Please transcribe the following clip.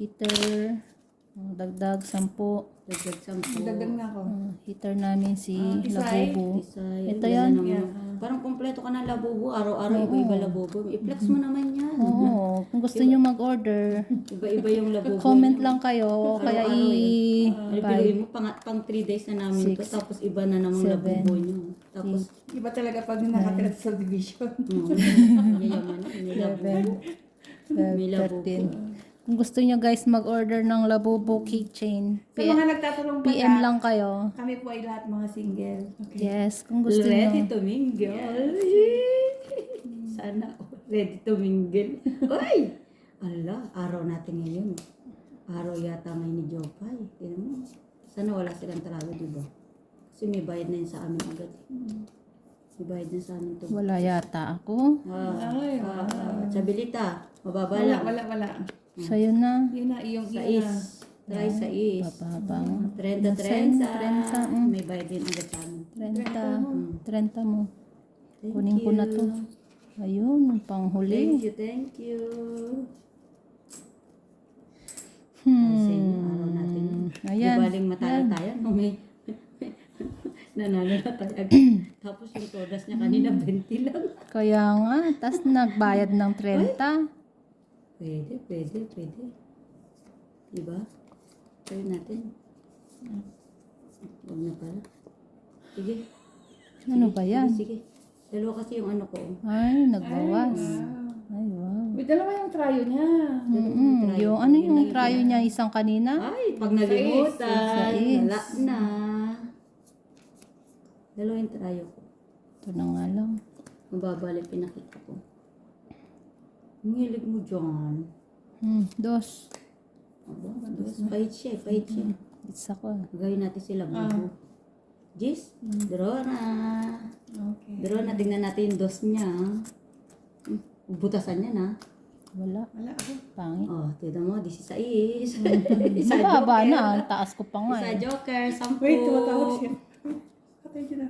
heater. Dagdag 10. Dagdag 10. Dagdag na ako. Heater namin si Isay. Labubo. Isay. Ito Ganda yan. naman. Parang kompleto ka ng labubo. Araw-araw, iba-iba labubo. I-flex mo naman yan. Oo, kung gusto nyo mag-order, Iba-iba yung labubo. comment niyo. lang kayo. Kaya Ano, buy. piluin mo, pang 3 days na namin to. 6, Tapos iba na namang 7, labubo nyo. Tapos, Iba talaga pag nakatira sa subdivision. yayaman na. May labubo. 7, May 12, labubo. 13. Kung gusto nyo guys mag-order ng Labubo keychain, Sa mga nagtatanong pa PM lang kayo. kami po ay lahat mga single. Okay. Yes, kung gusto Ready nyo. to mingle. Sana ready to mingle. Uy! Ala, araw natin ngayon. Araw yata ngayon ni Jopay. Tignan mo. Sana wala silang trabaho, di ba? Kasi may bayad na yun sa amin agad. May bayad na sa amin to. Wala yata ako. Chabilita, mababa Wala, lang. wala. So yun na. Yun na, iyong Sa yun is. na. Try sa is. Bababa. 30. 30. May bayad din agad sa amin. 30. 30 mo. Thank Kunin ko na to. Ayun, panghuli. Thank you. Hmm. Sa inyo, araw natin. Ayan. Di baling matalo tayo. No, may nanalo na tayo agad. Tapos yung todas niya kanina, 20 lang. Kaya nga, tas nagbayad ng 30. Pwede. Diba? Try natin. Huwag na pala. Sige. Ano ba yan? Sige. Dalawa kasi yung ano ko. Ay, nagbawas. Ay, wow. May dalawa yung tryo niya. Yung ano yung tryo niya isang kanina? Ay, pag nalimutan, Sa is. wala na. Dalawa yung trayo ko. Ito na nga lang. Mababalik pinakita ko. Ang hilig mo dyan. Dos. Aba, pahit siya. Isa ko. Gawin natin sila bubo. Jis, draw na. Okay. Draw na, tingnan natin yung dos niya. Butasan niya na. Wala. Wala ako. Pangit. Oh, tignan mo, this is a is. Mababa na. Ang taas ko pa nga Isa eh. joker, 10. Wait, tumatawag siya. Patay siya na.